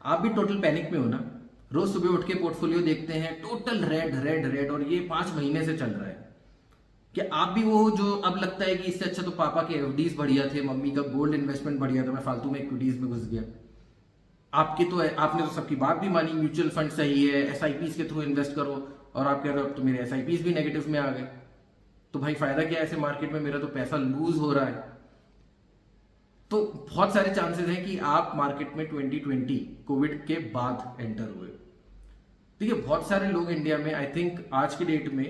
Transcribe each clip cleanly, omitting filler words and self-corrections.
आप भी total panic में हो ना? रोज सुबह उठ के पोर्टफोलियो देखते हैं, टोटल रेड रेड रेड, और ये 5 महीने से चल रहा है। क्या आप भी वो हो जो अब लगता है कि इससे अच्छा तो पापा के एफडीज बढ़िया थे, मम्मी का गोल्ड इन्वेस्टमेंट बढ़िया था, मैं फालतू में इक्विटीज में घुस गया? आपकी तो आपने तो सबकी बात भी मानी, म्यूचुअल फंड सही है, एसआईपीस के थ्रू इन्वेस्ट करो, और आप कह रहे हो अब तो मेरे एसआईपीस भी नेगेटिव में आ गए। तो भाई फायदा क्या है ऐसे मार्केट में, मेरा तो पैसा लूज हो रहा है। तो बहुत सारे चांसेस हैं कि आप मार्केट में 2020 कोविड के बाद एंटर हुए। देखिए बहुत सारे लोग इंडिया में, आई थिंक आज की डेट में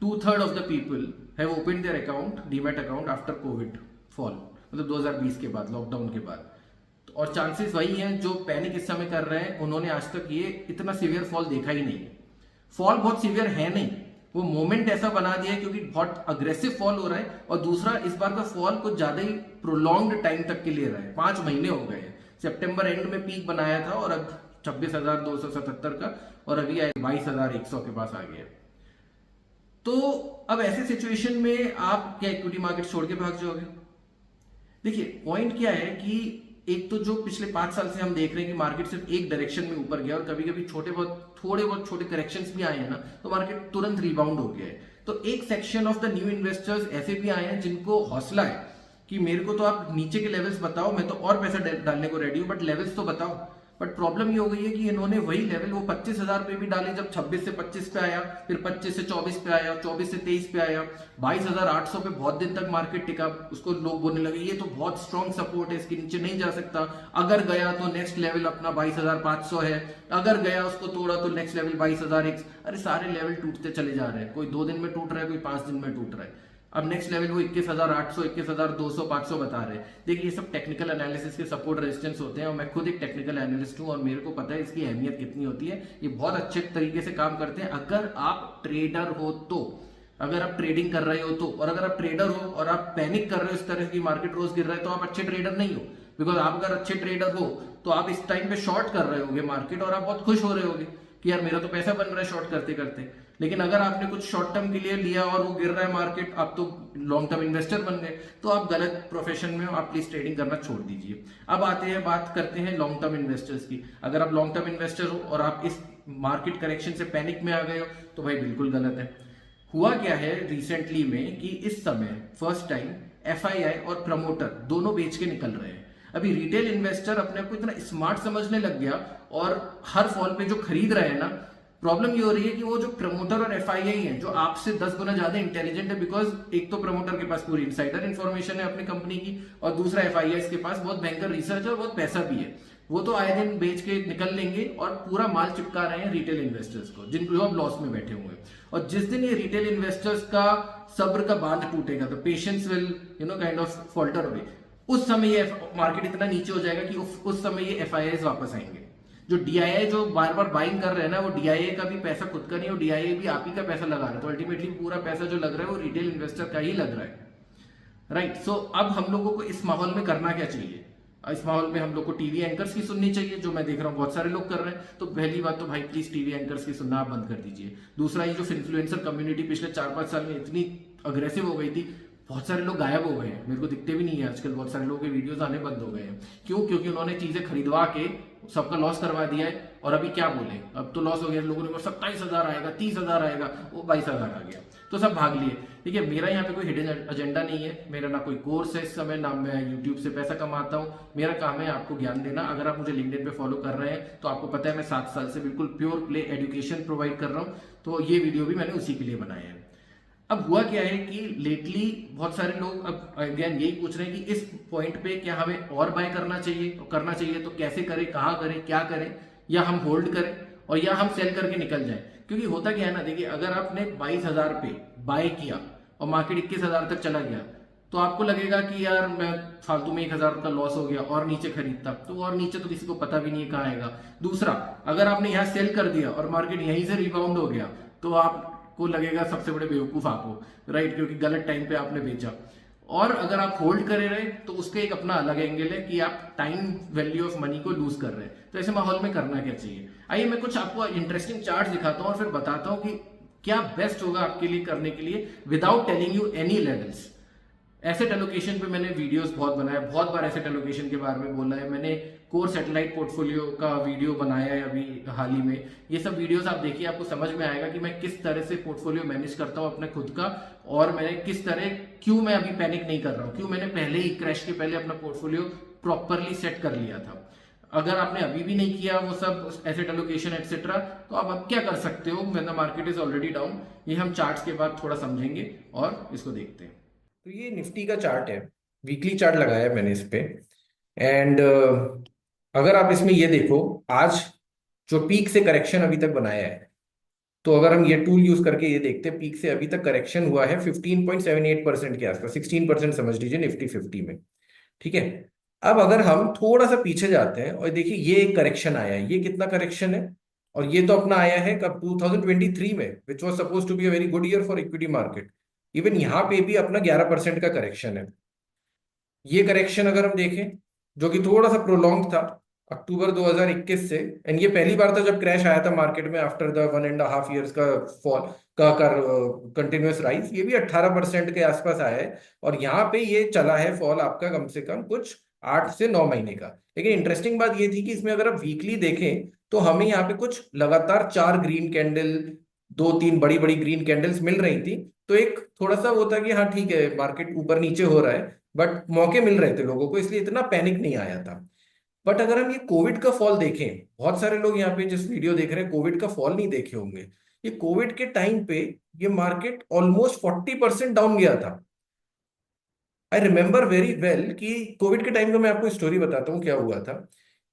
2/3 of the people have open their account, demat account after Covid fall, मतलब 2020 के बाद, लॉकडाउन के बाद। और चांसेस वही हैं जो पैनिक इस समय कर रहे हैं, उन्होंने आज तक ये इतना सीवियर फॉल देखा ही नहीं है। फॉल बहुत सीवियर है नहीं, वो मोमेंट ऐसा बना दिया है क्योंकि बहुत अग्रेसिव फॉल हो रहा है। और दूसरा, इस बार का फॉल कुछ ज्यादा ही प्रोलॉन्ग्ड टाइम तक के लिए रहा है, 5 महीने हो गए हैं। सितंबर एंड में पीक बनाया था और अब 26,277 का, और अभी 22,100 के पास आ गया। तो अब ऐसे सिचुएशन में आप क्या इक्विटी मार्केट छोड़ के भाग जाओगे? देखिए पॉइंट क्या है कि एक तो जो पिछले 5 साल से हम देख रहे हैं कि मार्केट सिर्फ एक डायरेक्शन में ऊपर गया, और कभी कभी थोड़े बहुत छोटे करेक्शंस भी आए हैं ना, तो मार्केट तुरंत रिबाउंड हो गया है। तो एक section of the new investors ऐसे भी आए हैं जिनको हौसला है कि मेरे को तो आप नीचे के लेवल्स बताओ, मैं तो और पैसा डालने को रेडी हूं, बट लेवल्स तो बताओ। बट प्रॉब्लम ये हो गई है कि इन्होंने वही लेवल वो 25,000 पे भी डाले, जब 26 से 25 पे आया, फिर 25 से 24 पे आया, 24 से 23 पे आया, 22,800 पे बहुत दिन तक मार्केट टिका। उसको लोग बोलने लगे ये तो बहुत स्ट्रॉन्ग सपोर्ट है, इसके नीचे नहीं जा सकता, अगर गया तो नेक्स्ट लेवल अपना 22,500 है, अगर गया उसको तोड़ा तो नेक्स्ट लेवल 22,001। अरे सारे लेवल टूटते चले जा रहे हैं, कोई 2 दिन में टूट रहा है, कोई 5 दिन में टूट रहा है। अब नेक्स्ट लेवल वो 21,800, 21,200, 500 बता रहे हैं। देखिए ये सब टेक्निकल एनालिसिस के सपोर्ट रेजिस्टेंस होते हैं, और मैं खुद एक टेक्निकल एनालिस्ट हूं और मेरे को पता है इसकी अहमियत कितनी होती है। ये बहुत अच्छे तरीके से काम करते हैं अगर आप ट्रेडर हो तो, अगर आप ट्रेडिंग कर रहे हो तो। और अगर आप ट्रेडर हो और आप पैनिक कर रहे हो इस तरह की मार्केट रोज गिर रहा है, तो आप अच्छे ट्रेडर नहीं हो। बिकॉज आप अगर अच्छे ट्रेडर हो तो आप इस टाइम पे शॉर्ट कर रहे होगे मार्केट, और आप बहुत खुश हो रहे होगे कि यार मेरा तो पैसा बन रहा है शॉर्ट करते करते। लेकिन अगर आपने कुछ शॉर्ट टर्म के लिए लिया और वो गिर रहा है मार्केट, आप तो लॉन्ग टर्म इन्वेस्टर बन गए, तो आप गलत प्रोफेशन में हो, आप प्लीज ट्रेडिंग करना छोड़ दीजिए। अब आते हैं, बात करते हैं लॉन्ग टर्म इन्वेस्टर्स की। अगर आप लॉन्ग टर्म इन्वेस्टर हो और आप इस मार्केट करेक्शन से पैनिक में आ गए हो, तो भाई बिल्कुल गलत है। हुआ क्या है रिसेंटली में कि इस समय फर्स्ट टाइम एफआईआई और प्रमोटर दोनों बेच के निकल रहे हैं। अभी रिटेल इन्वेस्टर अपने आप को इतना स्मार्ट समझने लग गया, और हर फॉल पे जो खरीद रहे हैं ना, प्रॉब्लम ये हो रही है कि वो जो प्रमोटर और एफआईआई है जो आपसे 10 गुना ज्यादा इंटेलिजेंट है, बिकॉज एक तो प्रमोटर के पास पूरी इनसाइडर इन्फॉर्मेशन है अपनी कंपनी की, और दूसरा एफआईआई के पास बहुत भयंकर रिसर्च है और बहुत पैसा भी है। वो तो आए दिन बेच के निकल लेंगे और पूरा माल चिपका रहे हैं रिटेल इन्वेस्टर्स को, जिन अब लॉस में बैठे हुए हैं। और जिस दिन ये रिटेल इन्वेस्टर्स का सब्र का बांध टूटेगा, तो patience will kind of falter away, उस समय ये मार्केट इतना नीचे हो जाएगा कि उस समय ये एफआईआई वापस आएंगे। जो डीआईआई जो बार बार बाइंग कर रहे हैं ना, वो डीआईआई का भी पैसा खुद का नहीं, वो डीआईआई भी आप ही का पैसा लगा रहा है, तो अल्टीमेटली पूरा पैसा जो लग रहा है वो रिटेल इन्वेस्टर का ही लग रहा है, राइट। सो अब हम लोगों को इस माहौल में करना क्या चाहिए? इस माहौल में हम लोग को टीवी एंकर्स की सुननी चाहिए, जो मैं देख रहा हूँ बहुत सारे लोग कर रहे हैं। तो पहली बात तो भाई प्लीज टीवी एंकर्स की सुनना आप बंद कर दीजिए। दूसरा, ये जो इन्फ्लुएंसर कम्युनिटी पिछले 4-5 साल में इतनी अग्रेसिव हो गई थी, बहुत सारे लोग गायब हो गए हैं, मेरे को दिखते भी नहीं है आजकल। बहुत सारे लोगों के वीडियोस आने बंद हो गए हैं। क्यों? क्योंकि उन्होंने चीजें खरीदवा के सबका लॉस करवा दिया है, और अभी क्या बोले, अब तो लॉस हो गया। लोगों ने 27,000 आएगा, 30,000 आएगा, वो 22,000 आ गया, तो सब भाग लिए। देखिए मेरा यहाँ पे कोई हिडन एजेंडा नहीं है, मेरा ना कोई कोर्स है इस समय, ना मैं यूट्यूब से पैसा कमाता हूँ। मेरा काम है आपको ज्ञान देना। अगर आप मुझे लिंक्डइन पे फॉलो कर रहे हैं तो आपको पता है मैं 7 साल से बिल्कुल प्योर प्ले एजुकेशन प्रोवाइड कर रहा हूँ, तो ये वीडियो भी मैंने उसी के लिए बनाया है। अब हुआ क्या है कि लेटली बहुत सारे लोग अब अगेन यही पूछ रहे हैं कि इस पॉइंट पे क्या हमें और बाय करना चाहिए, तो कैसे करें, कहाँ करें, क्या करें, या हम होल्ड करें और या हम सेल करके निकल जाएं। क्योंकि होता क्या है ना, देखिए अगर आपने 22,000 पे बाय किया और मार्केट 21,000 तक चला गया, तो आपको लगेगा कि यार मैं फालतू में 1,000 का लॉस हो गया, और नीचे खरीदता, तो और नीचे तो किसी को पता भी नहीं कहाँ आएगा। दूसरा, अगर आपने यहाँ सेल कर दिया और मार्केट यहीं से रिबाउंड हो गया, तो आपको लगेगा सबसे बड़े बेवकूफ आप हो, राइट, क्योंकि गलत टाइम पे आपने बेचा। और अगर आप होल्ड करे रहे तो उसका एक अपना अलग एंगल है कि आप टाइम वैल्यू ऑफ मनी को लूज कर रहे हैं। तो ऐसे माहौल में करना क्या चाहिए? आइए मैं कुछ आपको इंटरेस्टिंग चार्ट दिखाता हूं और फिर बताता हूं कि क्या बेस्ट होगा आपके लिए करने के लिए without telling you any levels. Asset allocation पे मैंने वीडियोस बहुत बनाया, बहुत बार एसेट एलोकेशन के बारे में बोला है मैंने, कोर सैटेलाइट पोर्टफोलियो का वीडियो बनाया है अभी हाल ही में। ये सब वीडियोस आप देखिए, आपको समझ में आएगा कि मैं किस तरह से पोर्टफोलियो मैनेज करता हूँ अपने खुद का, और मैंने किस तरह, क्यों मैं अभी पैनिक नहीं कर रहा हूँ, क्यों मैंने पहले ही क्रैश के पहले अपना पोर्टफोलियो प्रॉपरली सेट कर लिया था। अगर आपने अभी भी नहीं किया वो सब एसेट एलोकेशन एक्सेट्रा, तो आप अब क्या कर सकते हो when the market is already down, ये हम चार्ट्स के बाद थोड़ा समझेंगे और इसको देखते हैं। तो ये निफ्टी का चार्ट है, वीकली चार्ट लगाया है मैंने इस पे। एंड अगर आप इसमें ये देखो, आज जो पीक से करेक्शन अभी तक बनाया है, तो अगर हम ये टूल यूज करके ये देखते हैं, पीक से अभी तक करेक्शन हुआ है 15.78% के आसपास, 16% समझ लीजिए निफ्टी 50 में। ठीक है। अब अगर हम थोड़ा सा पीछे जाते हैं और देखिए, ये एक करेक्शन आया है, ये कितना करेक्शन है, और ये तो अपना आया है कब, 2023 में, which was suppose to be a very good year for equity market. Even यहाँ पे भी अपना 11% का करेक्शन है। ये करेक्शन अगर हम देखें, जो कि थोड़ा सा प्रोलॉन्ग था अक्टूबर 2021 से, एंड ये पहली बार था जब क्रैश आया था मार्केट में आफ्टर द 1.5 years का फॉल का कर कंटिन्यूअस राइज, ये भी 18% के आसपास आया है। और यहाँ पे ये चला है फॉल आपका कम से कम कुछ 8 से 9 महीने का। लेकिन इंटरेस्टिंग बात ये थी कि इसमें अगर आप वीकली देखें, तो हमें यहाँ पे कुछ लगातार 4 ग्रीन कैंडल, 2-3 बड़ी बड़ी ग्रीन कैंडल्स मिल रही थी। तो एक थोड़ा सा वो था कि हाँ ठीक है, मार्केट ऊपर नीचे हो रहा है, बट मौके मिल रहे थे लोगों को, इसलिए इतना पैनिक नहीं आया था। बट अगर हम ये कोविड का फॉल देखें, बहुत सारे लोग यहाँ पे जिस वीडियो देख रहे हैं कोविड का फॉल नहीं देखे होंगे। ये कोविड के टाइम पे ये मार्केट ऑलमोस्ट 40% डाउन गया था। आई रिमेम्बर वेरी वेल कि कोविड के टाइम का, मैं आपको स्टोरी बताता हूँ क्या हुआ था।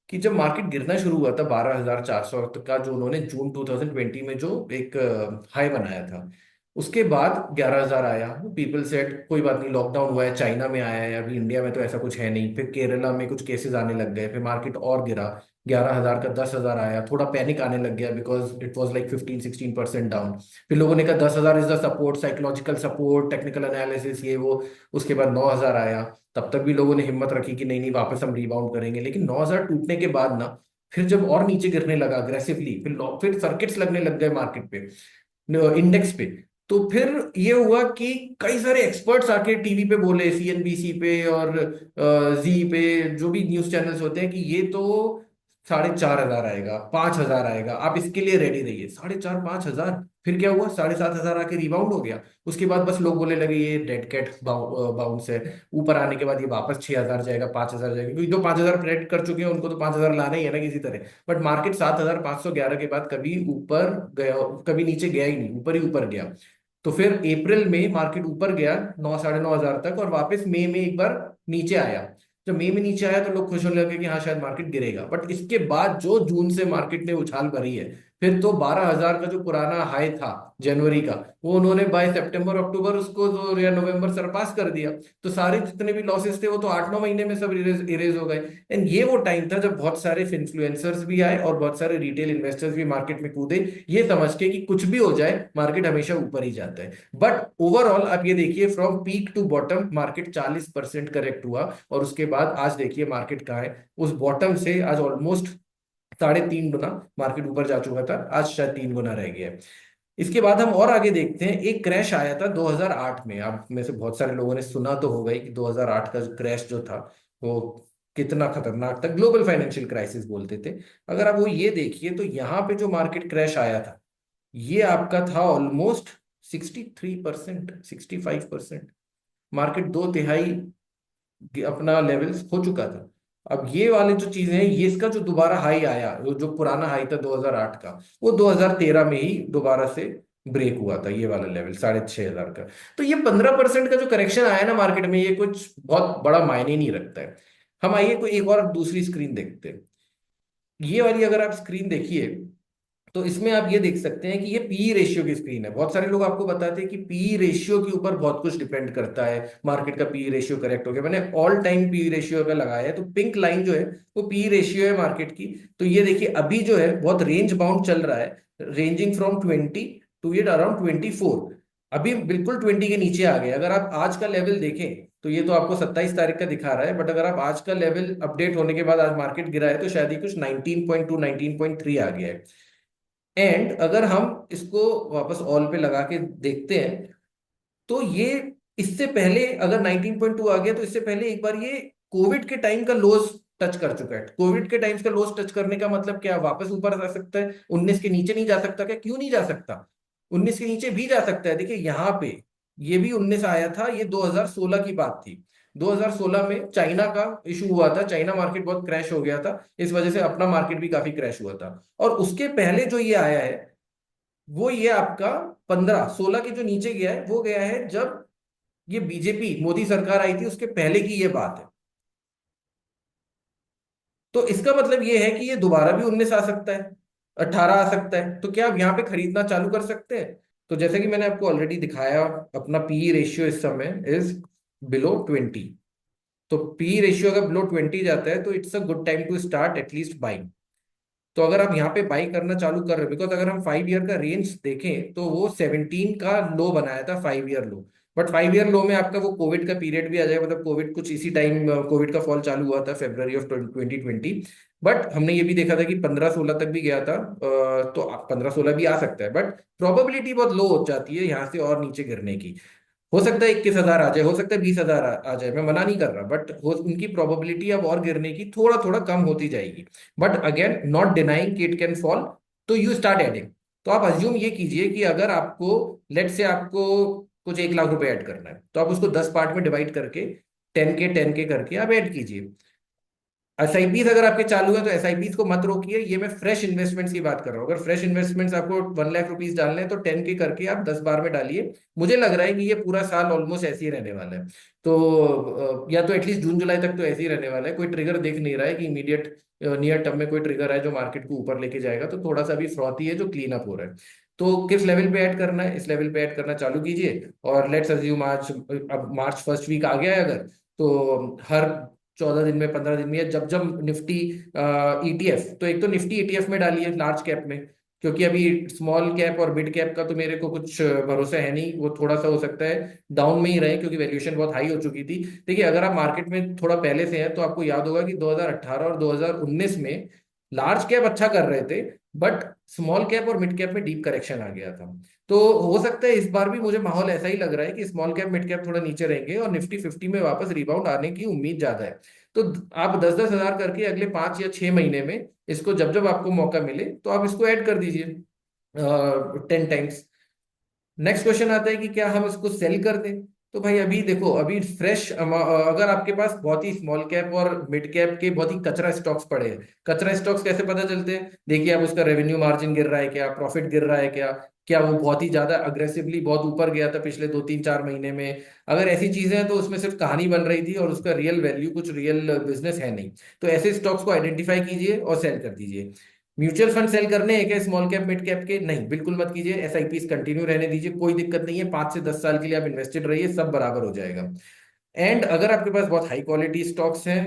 कि जब मार्केट गिरना शुरू हुआ था 12,400 तक का, जो उन्होंने जून 2020 में जो एक हाई बनाया था, उसके बाद 11,000 आया। पीपल सेट कोई बात नहीं, लॉकडाउन हुआ है, चाइना में आया है, अभी इंडिया में तो ऐसा कुछ है नहीं। फिर केरला में कुछ केसेस आने लग गए, फिर मार्केट और गिरा, 11,000 का 10,000 आया, थोड़ा पैनिक आने लग गया because it was like 15-16% down. फिर लोगों ने कहा 10,000 is the support, psychological support, technical analysis, ये वो। उसके बाद 9,000 आया, तब तक भी लोगों ने हिम्मत रखी कि नहीं नहीं, वापस हम रिबाउंड करेंगे। लेकिन 9,000 टूटने के बाद ना, फिर जब और नीचे गिरने लगा अग्रेसिवली, फिर सर्किट्स लगने लग गए मार्केट पे, इंडेक्स पे। तो फिर ये हुआ कि कई सारे एक्सपर्ट्स आके टीवी पे बोले, सीएनबीसी पे और जी पे, जो भी न्यूज चैनल्स होते हैं, कि ये तो 4,500 आएगा, 5,000 आएगा, आप इसके लिए रेडी रहिए। 4,500 5,000, फिर क्या हुआ, 7,500 आके रिबाउंड हो गया। उसके बाद बस लोग बोलने लगे ये डेड कैट बाउंस है। ऊपर आने के बाद ये वापस 6,000 जाएगा, 5,000 जाएगा, क्योंकि जो 5,000 प्रेडिक्ट कर चुके हैं उनको तो 5,000 लाना ही है ना किसी तरह। बट मार्केट 7,511 के बाद कभी ऊपर गया, कभी नीचे गया ही नहीं, ऊपर ही ऊपर गया। तो फिर अप्रैल में मार्केट ऊपर गया 9 साढ़े 9 हजार तक, और वापस मई में एक बार नीचे आया। जब मई में नीचे आया तो लोग खुश होने लगे कि हाँ शायद मार्केट गिरेगा। बट इसके बाद जो जून से मार्केट ने उछाल भरी है, फिर तो 12,000 का जो पुराना हाई था जनवरी का, वो उन्होंने बाय सितंबर अक्टूबर उसको तो, या नवंबर सरपास कर दिया। तो सारे जितने भी लॉसेस थे वो तो 8-9 महीने में सब इरेज हो गए। एंड ये वो टाइम था जब बहुत सारे इन्फ्लुएंसर्स भी आए और बहुत सारे रिटेल इन्वेस्टर्स भी मार्केट में कूदे, ये समझ के कि कुछ भी हो जाए मार्केट हमेशा ऊपर ही जाता है। बट ओवरऑल आप ये देखिए, from peak to bottom market 40% correct हुआ, और उसके बाद आज देखिए मार्केट कहाँ है। उस बॉटम से आज ऑलमोस्ट 3.5 गुना मार्केट ऊपर जा चुका था, आज शायद 3 गुना रह गया है। इसके बाद हम और आगे देखते हैं, एक क्रैश आया था 2008 में। आप में से बहुत सारे लोगों ने सुना तो होगा ही कि 2008 का क्रैश जो था वो कितना खतरनाक था, ग्लोबल फाइनेंशियल क्राइसिस बोलते थे। अगर आप वो ये देखिए, तो यहाँ पे जो मार्केट क्रैश आया था, ये आपका था ऑलमोस्ट 63%, 65%। मार्केट 2/3 अपना लेवल्स हो चुका था। अब ये वाले जो चीजें हैं, ये इसका जो दोबारा हाई आया, जो पुराना हाई था 2008 का, वो 2013 में ही दोबारा से ब्रेक हुआ था, ये वाला लेवल 6,500 का। तो ये 15% का जो करेक्शन आया ना मार्केट में, ये कुछ बहुत बड़ा मायने नहीं रखता है। हम आइए कोई एक और दूसरी स्क्रीन देखते हैं। ये वाली अगर आप स्क्रीन देखिए, तो इसमें आप ये देख सकते हैं कि ये पी रेशियो की स्क्रीन है। बहुत सारे लोग आपको बताते हैं कि पी रेशियो के ऊपर बहुत कुछ डिपेंड करता है, मार्केट का पी रेशियो करेक्ट हो गया। मैंने ऑल टाइम पी रेशियो पे लगाया है, तो पिंक लाइन जो है वो पी रेशियो है मार्केट की। तो ये देखिए अभी जो है बहुत रेंज बाउंड चल रहा है, रेंजिंग फ्रॉम 20 टू ये अराउंड 24। अभी बिल्कुल 20 के नीचे आ गए। अगर आप आज का लेवल देखें, तो ये तो आपको 27 तारीख का दिखा रहा है, बट अगर आप आज का लेवल अपडेट होने के बाद आज मार्केट गिरा है, तो शायद ये कुछ 19.2 19.3 आ गया है। एंड अगर हम इसको वापस ऑल पे लगा के देखते हैं, तो ये इससे पहले अगर 19.2 आ गया, तो इससे पहले एक बार ये कोविड के टाइम का लोज टच कर चुका है। कोविड के टाइम्स का लोस टच करने का मतलब क्या, वापस ऊपर जा सकता है? 19 के नीचे नहीं जा सकता क्या? क्यों नहीं जा सकता? 19 के नीचे भी जा सकता है। देखिए यहाँ पे ये भी 19 आया था, ये 2016 की बात थी। 2016 में चाइना का इशू हुआ था, चाइना मार्केट बहुत क्रैश हो गया था, इस वजह से अपना मार्केट भी काफी क्रैश हुआ था। और उसके पहले जो ये आया है वो ये आपका 15-16 के जो नीचे गया है वो गया है जब ये बीजेपी मोदी सरकार आई थी, उसके पहले की ये बात है। तो इसका मतलब ये है कि ये दोबारा भी 19 आ सकता है, 18 आ सकता है। तो क्या आप यहाँ पे खरीदना चालू कर सकते हैं? तो जैसे कि मैंने आपको ऑलरेडी दिखाया, अपना पी रेशियो इस समय इज बिलो 20। तो पी रेशियो अगर बिलो 20 जाता है तो it's a good time to start at least buying. तो अगर आप यहाँ पे बाई करना चालू कर रहे हो, बिकॉज अगर हम 5 ईयर का रेंज देखें तो वो 17 का लो बनाया था, 5 ईयर लो। बट 5 ईयर लो में आपका वो कोविड का पीरियड भी आ जाएगा, मतलब कोविड कुछ इसी टाइम कोविड का फॉल चालू हुआ था, February ऑफ 2020। बट हमने ये भी देखा था कि 15-16 तक भी गया था, तो 15-16 भी आ सकता है, बट प्रोबेबिलिटी बहुत लो हो जाती है यहाँ से और नीचे गिरने की। हो सकता है 21,000 आ जाए, हो सकता है 20,000 आ जाए, मैं मना नहीं कर रहा, बट हो उनकी प्रोबेबिलिटी अब और गिरने की थोड़ा थोड़ा कम होती जाएगी। बट अगेन नॉट डिनाइंग कि इट कैन फॉल। तो यू स्टार्ट एडिंग। तो आप अज्यूम ये कीजिए कि अगर आपको, लेट से आपको कुछ 1 लाख रुपए ऐड करना है, तो आप उसको 10 पार्ट में डिवाइड करके 10K 10K करके आप ऐड कीजिए। एसआईपीस अगर आपके चालू है तो एसआईपीस को मत रोकिए, ये मैं फ्रेश इन्वेस्टमेंट्स की बात कर रहा हूँ। अगर फ्रेश इन्वेस्टमेंट्स आपको 1 लाख रुपीज डालने हैं तो 10K करके आप 10 बार में डालिए। मुझे लग रहा है कि ये पूरा साल ऑलमोस्ट ऐसे ही रहने वाला है। तो या तो एटलीस्ट जून जुलाई तक तो ऐसे ही रहने वाला है। कोई ट्रिगर देख नहीं रहा है कि इमीडिएट नियर टर्म में कोई ट्रिगर है जो मार्केट को ऊपर लेके जाएगा। तो थोड़ा सा अभी फ्रॉथी है जो क्लीन अप हो रहा है। तो किस लेवल पे ऐड करना है, इस लेवल पे ऐड करना चालू कीजिए। और लेट्स अज्यूम आज, अब मार्च फर्स्ट वीक आ गया है अगर, तो हर 14 दिन में, 15 दिन में, या जब जब निफ्टी ईटीएफ, तो एक तो निफ्टी ईटीएफ में डालिए लार्ज कैप में, क्योंकि अभी स्मॉल कैप और मिड कैप का तो मेरे को कुछ भरोसा है नहीं, वो थोड़ा सा हो सकता है डाउन में ही रहे क्योंकि वैल्यूएशन बहुत हाई हो चुकी थी। देखिए अगर आप मार्केट में थोड़ा पहले से हैं तो आपको याद होगा कि 2018 और 2019 में लार्ज कैप अच्छा कर रहे थे, बट स्मॉल कैप और मिड कैप में डीप करेक्शन आ गया था। तो हो सकता है इस बार भी मुझे माहौल ऐसा ही लग रहा है कि स्मॉल कैप मिड कैप थोड़ा नीचे रहेंगे और निफ्टी 50 में वापस रिबाउंड आने की उम्मीद ज्यादा है। तो आप 10-10 हजार करके अगले 5 या 6 महीने में इसको, जब जब आपको मौका मिले तो आप इसको ऐड कर दीजिए 10 टाइम्स। नेक्स्ट क्वेश्चन आता है कि क्या हम इसको सेल कर दें? तो भाई अभी देखो, अभी फ्रेश अगर आपके पास बहुत ही स्मॉल कैप और मिड कैप के बहुत ही कचरा स्टॉक्स पड़े हैं। कचरा स्टॉक्स कैसे पता चलते हैं? देखिए आप उसका रेवेन्यू मार्जिन गिर रहा है क्या, प्रॉफिट गिर रहा है क्या, क्या वो बहुत ही ज्यादा अग्रेसिवली बहुत ऊपर गया था पिछले 2-3-4 महीने में। अगर ऐसी चीजें हैं तो उसमें सिर्फ कहानी बन रही थी और उसका रियल वैल्यू, कुछ रियल बिजनेस है नहीं। तो ऐसे स्टॉक्स को आइडेंटिफाई कीजिए और सेल कर दीजिए। म्यूचुअल फंड सेल करने हैं क्या स्मॉल कैप मिड कैप के? नहीं, बिल्कुल मत कीजिए। एसआईपीस कंटिन्यू रहने दीजिए, कोई दिक्कत नहीं है। 5 से 10 साल के लिए आप इन्वेस्टेड रहिए, सब बराबर हो जाएगा। एंड अगर आपके पास बहुत हाई क्वालिटी स्टॉक्स हैं,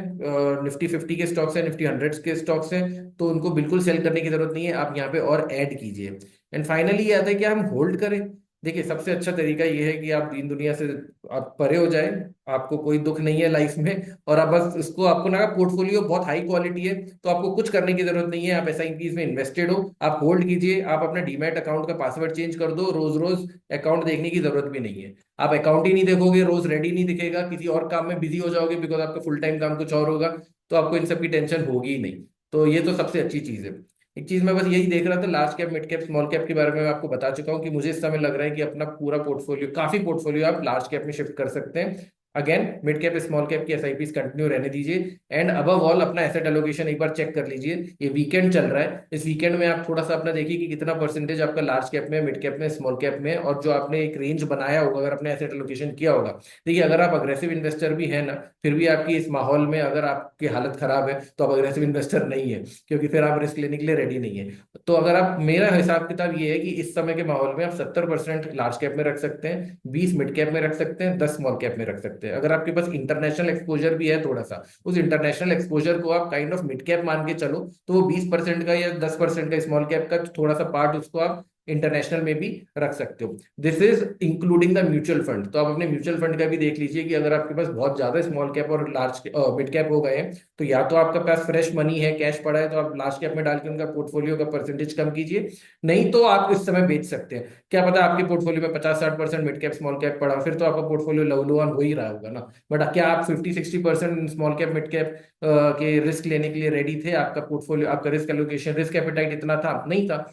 निफ्टी 50 के स्टॉक्स हैं, निफ्टी 100 के स्टॉक्स हैं, तो उनको बिल्कुल सेल करने की जरूरत नहीं है, आप यहाँ पे और ऐड कीजिए। एंड फाइनली ये आता है कि हम होल्ड करें। देखिए सबसे अच्छा तरीका ये है कि आप दीन दुनिया से आप परे हो जाए, आपको कोई दुख नहीं है लाइफ में, और आप बस उसको, आपको ना पोर्टफोलियो बहुत हाई क्वालिटी है तो आपको कुछ करने की जरूरत नहीं है, आप एसआईपीस में इन्वेस्टेड हो, आप होल्ड कीजिए। आप अपने डीमैट अकाउंट का पासवर्ड चेंज कर दो, रोज रोज अकाउंट देखने की जरूरत भी नहीं है। आप अकाउंट ही नहीं देखोगे, रोज रेडी नहीं दिखेगा, किसी और काम में बिजी हो जाओगे बिकॉज आपका फुल टाइम काम कुछ और होगा, तो आपको इन सब की टेंशन होगी ही नहीं। तो ये तो सबसे अच्छी चीज है। एक चीज मैं बस यही देख रहा था, large cap mid cap small cap के बारे में मैं आपको बता चुका हूँ कि मुझे इस समय लग रहा है कि अपना पूरा पोर्टफोलियो, काफी पोर्टफोलियो आप लार्ज कैप में शिफ्ट कर सकते हैं। Again mid cap small cap की एसआईपीस कंटिन्यू रहने दीजिए। एंड अबव ऑल अपना एसेट एलोकेशन एक बार चेक कर लीजिए। ये वीकेंड चल रहा है, इस वीकेंड में आप थोड़ा सा अपना देखिए कि कितना परसेंटेज आपका लार्ज कैप में, मिड कैप में, स्मॉल कैप में, और जो आपने एक रेंज बनाया होगा, अगर आपने एसेट एलोकेशन किया होगा। देखिए अगर आप अग्रेसिव इन्वेस्टर भी है ना, फिर भी आपकी इस माहौल में अगर आपकी हालत खराब है तो आप अग्रेसिव इन्वेस्टर नहीं है, क्योंकि फिर आप रिस्क लेने के लिए रेडी नहीं है। तो अगर आप, मेरा हिसाब किताब ये है कि इस समय के माहौल में आप 70% लार्ज कैप में रख सकते हैं, 20 मिड कैप में रख सकते हैं, 10 स्मॉल कैप में रख सकते हैं। अगर आपके पास इंटरनेशनल एक्सपोजर भी है थोड़ा सा, उस इंटरनेशनल एक्सपोजर को आप काइंड ऑफ मिड कैप मान के चलो, तो वो 20% का या 10% का स्मॉल कैप का थोड़ा सा पार्ट उसको आप इंटरनेशनल में भी रख सकते हो। This is including the mutual fund. तो आप अपने म्यूचुअल फंड का भी देख लीजिए कि अगर आपके पास बहुत ज्यादा स्मॉल कैप और लार्ज मिड कैप हो गए हैं, तो या तो आपके पास फ्रेश मनी है, कैश पड़ा है, तो आप लार्ज कैप में डाल के उनका पोर्टफोलियो का परसेंटेज कम कीजिए। नहीं तो आप इस समय बेच सकते हैं। क्या पता आपके पोर्टफोलियो में 50-60% मिड कैप स्मॉल कैप पड़ा, फिर तो आपका पोर्टफोलियो लव ऑन हो ही रहा होगा ना। बट क्या आप 50-60% स्मॉल कैप मिड कैप के रिस्क लेने के लिए रेडी थे? आपका पोर्टफोलियो, आपका रिस्क एलोकेशन, रिस्क एपेटाइट इतना था नहीं था?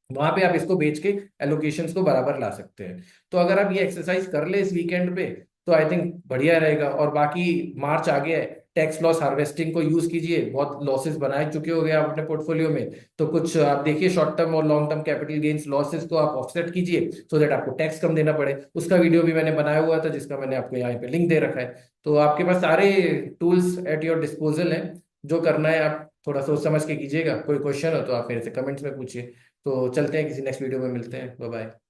वहां पे आप इसको बेच के एलोकेशंस को बराबर ला सकते हैं। तो अगर आप ये एक्सरसाइज कर ले इस वीकेंड पे, तो आई थिंक बढ़िया रहेगा। और बाकी मार्च आ गया है, टैक्स लॉस हार्वेस्टिंग को यूज कीजिए। बहुत लॉसेस बनाए चुके हो गए आप अपने पोर्टफोलियो में, तो कुछ आप देखिए शॉर्ट टर्म और long term capital gains losses को आप ऑफसेट कीजिए, सो दैट आपको टैक्स कम देना पड़े। उसका वीडियो भी मैंने बनाया हुआ था, जिसका मैंने आपको यहाँ पे लिंक दे रखा है। तो आपके पास सारे टूल्स एट योर डिस्पोजल है। जो करना है आप थोड़ा सोच समझ के कीजिएगा। कोई क्वेश्चन हो तो आप मेरे से कमेंट्स में पूछिए। तो चलते हैं, किसी नेक्स्ट वीडियो में मिलते हैं। Bye bye.